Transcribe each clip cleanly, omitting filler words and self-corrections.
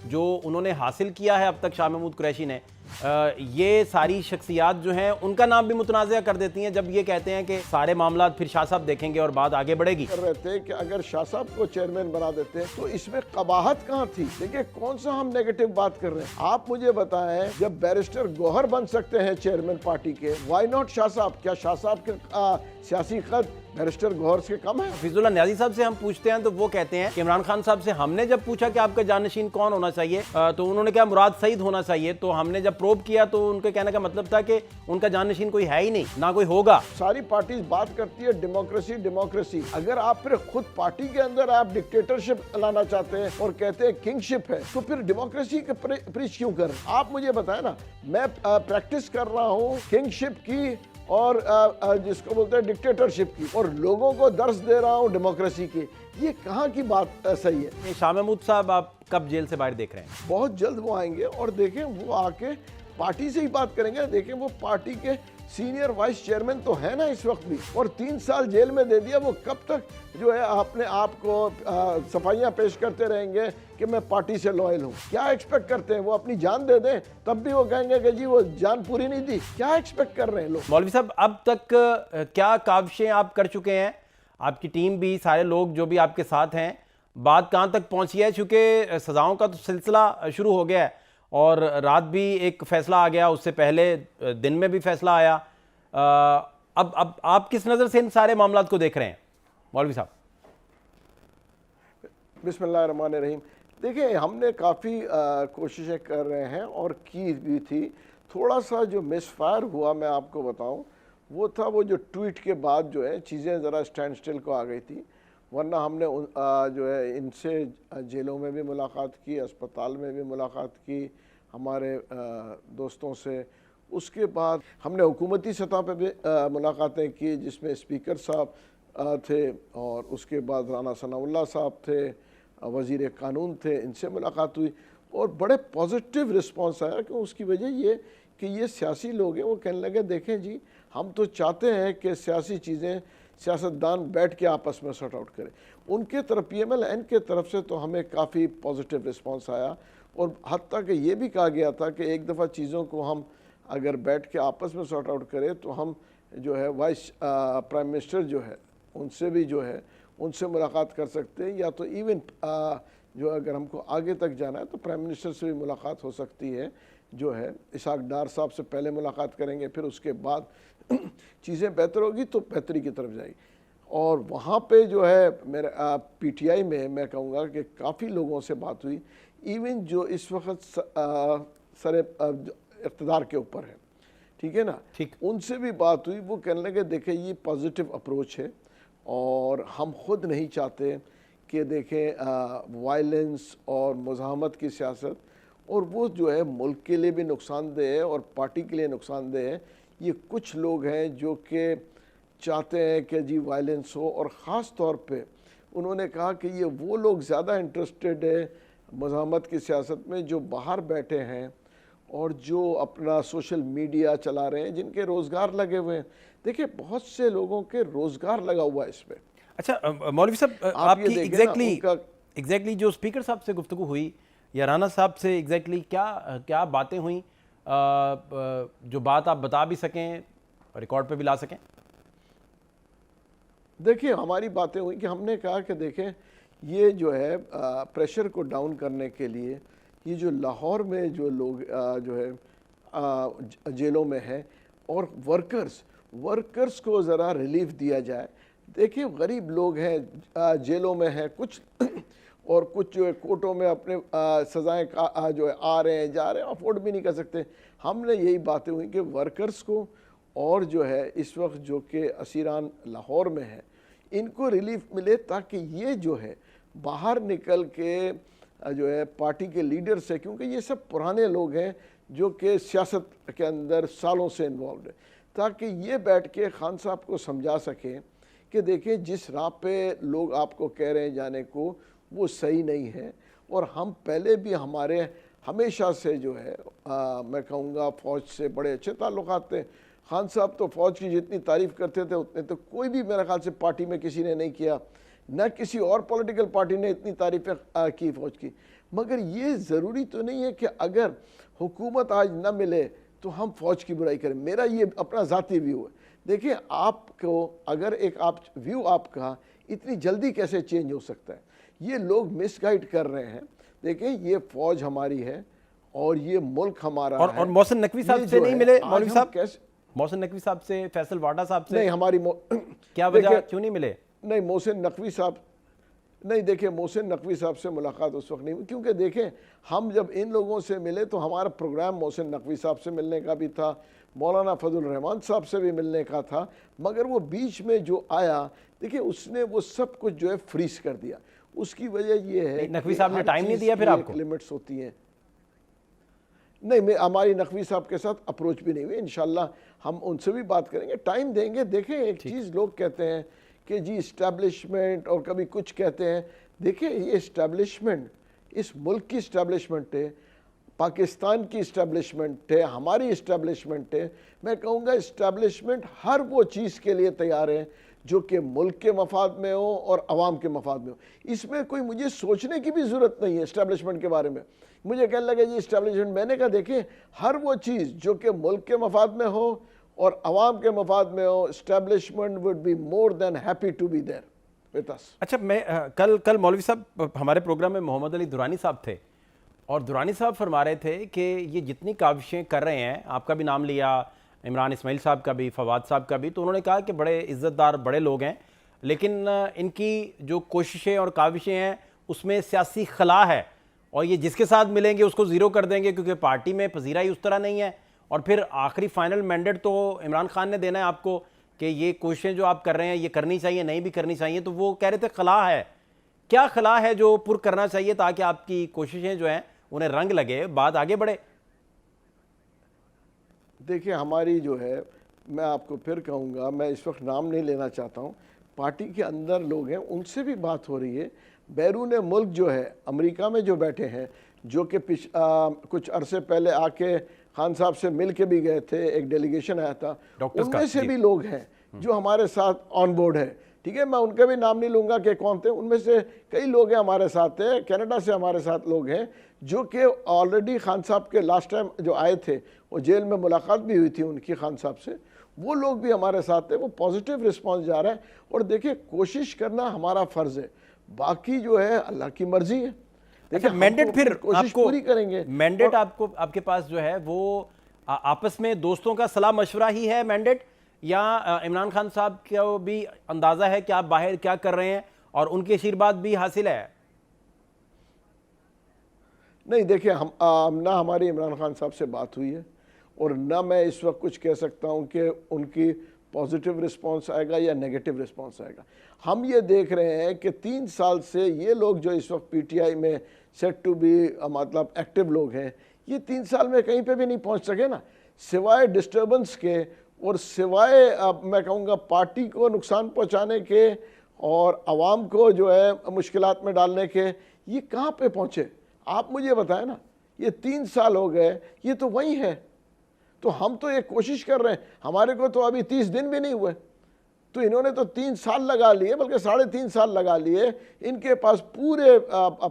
جو انہوں نے حاصل کیا ہے اب تک شاہ محمود قریشی نے، یہ ساری شخصیات جو ہیں ان کا نام بھی متنازعہ کر دیتی ہیں جب یہ کہتے ہیں کہ سارے معاملات پھر شاہ صاحب دیکھیں گے اور بات آگے بڑھے گی۔ کر رہے تھے کہ اگر شاہ صاحب کو چیئرمین بنا دیتے تو اس میں قباحت کہاں تھی؟ دیکھیں کون سا ہم نیگیٹو بات کر رہے ہیں؟ آپ مجھے بتائیں جب بیرسٹر گوہر بن سکتے ہیں چیئرمین پارٹی کے، وائی ناٹ شاہ صاحب؟ کیا شاہ صاحب کے سیاسی قد بیرسٹر گوہر سے کم ہے؟ حفیظ اللہ نیازی صاحب سے ہم پوچھتے ہیں تو وہ کہتے ہیں کہ عمران خان صاحب سے ہم نے جب پوچھا کہ آپ کا جانشین کون ہونا چاہیے تو انہوں نے کہا مراد سعید ہونا چاہیے، تو ہم نے جب پروب کیا تو ان کے کہنے کا مطلب تھا کہ ان کا جانشین کوئی ہے ہی نہیں، نہ کوئی ہوگا۔ ساری پارٹیز بات کرتی ہے ڈیموکریسی ڈیموکریسی، اگر آپ پھر خود پارٹی کے اندر آپ ڈکٹیٹرشپ لانا چاہتے ہیں اور کہتے ہیں کنگ شپ ہے تو پھر ڈیموکریسی کے پریچ کیوں کر؟ آپ مجھے بتائیں نا، میں پریکٹس کر رہا ہوں کنگ شپ کی اور جس کو بولتے ہیں ڈکٹیٹرشپ کی، اور لوگوں کو درس دے رہا ہوں ڈیموکریسی کی، یہ کہاں کی بات صحیح ہے؟ شاہ محمود صاحب آپ کب جیل سے باہر دیکھ رہے ہیں؟ بہت جلد وہ آئیں گے اور دیکھیں وہ آ کے پارٹی سے ہی بات کریں گے۔ دیکھیں وہ پارٹی کے سینئر وائس چیئرمین تو ہے نا اس وقت بھی، اور 3 سال جیل میں دے دیا، وہ کب تک جو ہے اپنے آپ کو صفائیاں پیش کرتے رہیں گے کہ میں پارٹی سے لوئل ہوں؟ کیا ایکسپیکٹ کرتے ہیں؟ وہ اپنی جان دے دیں تب بھی وہ کہیں گے کہ جی وہ جان پوری نہیں دی۔ کیا ایکسپیکٹ کر رہے ہیں لوگ؟ مولوی صاحب اب تک کیا کاوشیں آپ کر چکے ہیں، آپ کی ٹیم بھی، سارے لوگ جو بھی آپ کے ساتھ ہیں، بات کہاں تک پہنچی ہے؟ چونکہ سزاؤں کا تو سلسلہ شروع ہو گیا ہے اور رات بھی ایک فیصلہ آ گیا، اس سے پہلے دن میں بھی فیصلہ آیا، اب آپ کس نظر سے ان سارے معاملات کو دیکھ رہے ہیں مولوی صاحب؟ بسم اللہ الرحمن الرحیم۔ دیکھیں ہم نے کافی کوششیں کر رہے ہیں اور کی بھی تھی، تھوڑا سا جو مس فائر ہوا میں آپ کو بتاؤں وہ تھا وہ جو ٹویٹ کے بعد جو ہے چیزیں ذرا سٹینڈ سٹل کو آ گئی تھی، ورنہ ہم نے جو ہے ان سے جیلوں میں بھی ملاقات کی، اسپتال میں بھی ملاقات کی ہمارے دوستوں سے، اس کے بعد ہم نے حکومتی سطح پہ بھی ملاقاتیں کی جس میں اسپیکر صاحب تھے اور اس کے بعد رانا ثناء اللہ صاحب تھے، وزیر قانون تھے، ان سے ملاقات ہوئی اور بڑے پازیٹیو رسپانس آیا کہ اس کی وجہ یہ کہ یہ سیاسی لوگ ہیں، وہ کہنے لگے دیکھیں جی ہم تو چاہتے ہیں کہ سیاسی چیزیں سیاستدان بیٹھ کے آپس میں سارٹ آؤٹ کریں۔ ان کے طرف پی ایم ایل این کے طرف سے تو ہمیں کافی پازیٹیو رسپانس آیا اور حتیٰ کہ یہ بھی کہا گیا تھا کہ ایک دفعہ چیزوں کو ہم اگر بیٹھ کے آپس میں سارٹ آؤٹ کریں تو ہم جو ہے وائس پرائم منسٹر جو ہے ان سے بھی جو ہے ان سے ملاقات کر سکتے ہیں، یا تو ایون جو اگر ہم کو آگے تک جانا ہے تو پرائم منسٹر سے بھی ملاقات ہو سکتی ہے، جو ہے اسحاق ڈار صاحب سے پہلے ملاقات کریں گے، پھر اس کے بعد چیزیں بہتر ہوگی تو بہتری کی طرف جائے گی۔ اور وہاں پہ جو ہے میرے پی ٹی آئی میں کہوں گا کہ کافی لوگوں سے بات ہوئی، ایون جو اس وقت سر اقتدار کے اوپر ہے، ٹھیک ہے نا، ان سے بھی بات ہوئی، وہ کہنے لگے دیکھیں یہ پازیٹیو اپروچ ہے اور ہم خود نہیں چاہتے کہ دیکھیں وائلنس اور مزاحمت کی سیاست، اور وہ جو ہے ملک کے لیے بھی نقصان دہ ہے اور پارٹی کے لیے نقصان دہ ہے۔ یہ کچھ لوگ ہیں جو کہ چاہتے ہیں کہ جی وائلنس ہو، اور خاص طور پہ انہوں نے کہا کہ یہ وہ لوگ زیادہ انٹرسٹڈ ہیں مزاحمت کی سیاست میں جو باہر بیٹھے ہیں اور جو اپنا سوشل میڈیا چلا رہے ہیں، جن کے روزگار لگے ہوئے ہیں۔ دیکھیں بہت سے لوگوں کے روزگار لگا ہوا ہے اس پہ۔ اچھا مولوی صاحب آپ کی ایگزیکٹلی جو اسپیکر صاحب سے گفتگو ہوئی یا رانا صاحب سے ایگزیکٹلی کیا باتیں ہوئیں جو بات آپ بتا بھی سکیں، ریکارڈ پہ بھی لا سکیں؟ دیکھیں ہماری باتیں ہوئی کہ ہم نے کہا کہ دیکھیں یہ جو ہے پریشر کو ڈاؤن کرنے کے لیے یہ جو لاہور میں جو لوگ جو ہے جیلوں میں ہیں اور ورکرز کو ذرا ریلیف دیا جائے۔ دیکھیں غریب لوگ ہیں جیلوں میں ہیں کچھ، اور کچھ جو ہے کورٹوں میں اپنے سزائیں جو ہے آ رہے ہیں جا رہے ہیں، افورڈ بھی نہیں کر سکتے۔ ہم نے یہی باتیں ہوئی کہ ورکرز کو اور جو ہے اس وقت جو کہ اسیران لاہور میں ہیں ان کو ریلیف ملے، تاکہ یہ جو ہے باہر نکل کے جو ہے پارٹی کے لیڈر سے، کیونکہ یہ سب پرانے لوگ ہیں جو کہ سیاست کے اندر سالوں سے انوالوڈ ہیں، تاکہ یہ بیٹھ کے خان صاحب کو سمجھا سکیں کہ دیکھیں جس راہ پہ لوگ آپ کو کہہ رہے ہیں جانے کو وہ صحیح نہیں ہے۔ اور ہم پہلے بھی ہمارے ہمیشہ سے جو ہے میں کہوں گا فوج سے بڑے اچھے تعلقات تھے۔ خان صاحب تو فوج کی جتنی تعریف کرتے تھے اتنے تو کوئی بھی میرے خیال سے پارٹی میں کسی نے نہیں کیا، نہ کسی اور پولیٹیکل پارٹی نے اتنی تعریفیں کی فوج کی۔ مگر یہ ضروری تو نہیں ہے کہ اگر حکومت آج نہ ملے تو ہم فوج کی برائی کریں. میرا یہ اپنا ذاتی ویو ہے. دیکھیں آپ کو اگر ایک ویو آپ کا اتنی جلدی کیسے چینج ہو سکتا ہے؟ یہ لوگ مس گائیڈ کر رہے ہیں. دیکھیں یہ فوج ہماری ہے اور یہ ملک ہمارا ہے. اور محسن نقوی صاحب سے نہیں ملے مولوی صاحب؟ محسن نقوی صاحب سے، فیصل واڈا صاحب سے نہیں، ہماری کیا وجہ، کیوں نہیں ملے؟ نہیں، محسن نقوی صاحب نہیں، دیکھیں محسن نقوی صاحب سے ملاقات اس وقت نہیں ہوئی، کیونکہ دیکھیں ہم جب ان لوگوں سے ملے تو ہمارا پروگرام محسن نقوی صاحب سے ملنے کا بھی تھا، مولانا فضل الرحمان صاحب سے بھی ملنے کا تھا، مگر وہ بیچ میں جو آیا، دیکھیں اس نے وہ سب کچھ جو ہے فریز کر دیا. اس کی وجہ یہ ہے نقوی صاحب نے ٹائم نہیں دیا پھر آپ کو؟ لمٹس ہوتی ہیں. نہیں، ہماری نقوی صاحب کے ساتھ اپروچ بھی نہیں ہوئی. انشاءاللہ ہم ان سے بھی بات کریں گے، ٹائم دیں گے. دیکھیں ایک چیز لوگ کہتے ہیں کہ جی اسٹیبلشمنٹ اور کبھی کچھ کہتے ہیں. دیکھیں یہ اسٹیبلشمنٹ اس ملک کی اسٹیبلشمنٹ ہے، پاکستان کی اسٹیبلشمنٹ ہے، ہماری اسٹیبلشمنٹ ہے. میں کہوں گا اسٹیبلشمنٹ ہر وہ چیز کے لیے تیار ہے جو کہ ملک کے مفاد میں ہو اور عوام کے مفاد میں ہو. اس میں کوئی مجھے سوچنے کی بھی ضرورت نہیں ہے اسٹیبلشمنٹ کے بارے میں. مجھے کہنے لگا جی اسٹیبلشمنٹ، میں نے کہا دیکھیں ہر وہ چیز جو کہ ملک کے مفاد میں ہو اور عوام کے مفاد میں ہو، establishment would be more than happy to be there with us. اچھا، میں کل مولوی صاحب ہمارے پروگرام میں محمد علی درانی صاحب تھے، اور درانی صاحب فرما رہے تھے کہ یہ جتنی کاوشیں کر رہے ہیں، آپ کا بھی نام لیا، عمران اسماعیل صاحب کا بھی، فواد صاحب کا بھی، تو انہوں نے کہا کہ بڑے عزت دار بڑے لوگ ہیں، لیکن ان کی جو کوششیں اور کاوشیں ہیں اس میں سیاسی خلا ہے، اور یہ جس کے ساتھ ملیں گے اس کو زیرو کر دیں گے، کیونکہ پارٹی میں پذیرائی اس طرح نہیں ہے. اور پھر آخری فائنل مینڈیٹ تو عمران خان نے دینا ہے آپ کو کہ یہ کوششیں جو آپ کر رہے ہیں یہ کرنی چاہیے، نہیں بھی کرنی چاہیے. تو وہ کہہ رہے تھے خلا ہے. کیا خلا ہے جو پر کرنا چاہیے تاکہ آپ کی کوششیں جو ہیں انہیں رنگ لگے، بات آگے بڑھے؟ دیکھیں ہماری جو ہے، میں آپ کو پھر کہوں گا، میں اس وقت نام نہیں لینا چاہتا ہوں، پارٹی کے اندر لوگ ہیں ان سے بھی بات ہو رہی ہے. بیرون ملک جو ہے، امریکہ میں جو بیٹھے ہیں، جو کہ کچھ عرصے پہلے آ کے خان صاحب سے مل کے بھی گئے تھے، ایک ڈیلیگیشن آیا تھا، ان میں سے بھی لوگ ہیں جو ہمارے ساتھ آن بورڈ ہے. ٹھیک ہے، میں ان کا بھی نام نہیں لوں گا کہ کون تھے. ان میں سے کئی لوگ ہیں ہمارے ساتھ ہیں، کینیڈا سے ہمارے ساتھ لوگ ہیں جو کہ آلریڈی خان صاحب کے لاسٹ ٹائم جو آئے تھے وہ جیل میں ملاقات بھی ہوئی تھی ان کی خان صاحب سے، وہ لوگ بھی ہمارے ساتھ ہیں. وہ پازیٹیو رسپانس جا رہا ہے. اور دیکھیں کوشش کرنا ہمارا فرض ہے، باقی جو ہے اللہ کی مرضی ہے. اچھا، مینڈیٹ پھر کوشش پوری کریں گے. مینڈیٹ آپ کے پاس جو ہے وہ آپس میں دوستوں کا صلاح مشورہ ہی ہے مینڈیٹ، یا عمران خان صاحب کو بھی اندازہ ہے کہ آپ باہر کیا کر رہے ہیں اور ان کی آشیرواد بھی حاصل ہے؟ نہیں دیکھیں، نہ ہماری عمران خان صاحب سے بات ہوئی ہے اور نہ میں اس وقت کچھ کہہ سکتا ہوں کہ ان کی پازیٹیو رسپانس آئے گا یا نیگیٹو رسپانس آئے گا. ہم یہ دیکھ رہے ہیں کہ 3 سال سے یہ لوگ جو اس وقت پی ٹی آئی میں سیٹ ٹو بی مطلب ایکٹیو لوگ ہیں، یہ 3 سال میں کہیں پہ بھی نہیں پہنچ سکے نا، سوائے ڈسٹربنس کے اور سوائے میں کہوں گا پارٹی کو نقصان پہنچانے کے اور عوام کو جو ہے مشکلات میں ڈالنے کے. یہ کہاں پہ پہنچے؟ آپ مجھے بتائیں نا. یہ 3 سال ہو گئے، یہ تو وہی ہے. تو ہم تو یہ کوشش کر رہے ہیں، ہمارے کو تو ابھی 30 دن بھی نہیں ہوئے، تو انہوں نے تو 3 سال لگا لیے، بلکہ 3.5 سال لگا لیے. ان کے پاس پورے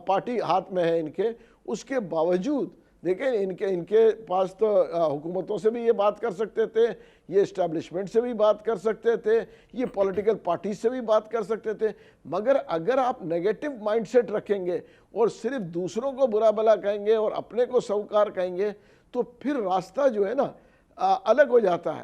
پارٹی ہاتھ میں ہے ان کے. اس کے باوجود دیکھیں ان کے پاس تو حکومتوں سے بھی یہ بات کر سکتے تھے، یہ اسٹیبلشمنٹ سے بھی بات کر سکتے تھے، یہ پولیٹیکل پارٹیز سے بھی بات کر سکتے تھے. مگر اگر آپ نیگیٹو مائنڈ سیٹ رکھیں گے اور صرف دوسروں کو برا بھلا کہیں گے اور اپنے کو سوکار کہیں گے تو پھر راستہ جو ہے نا الگ ہو جاتا ہے.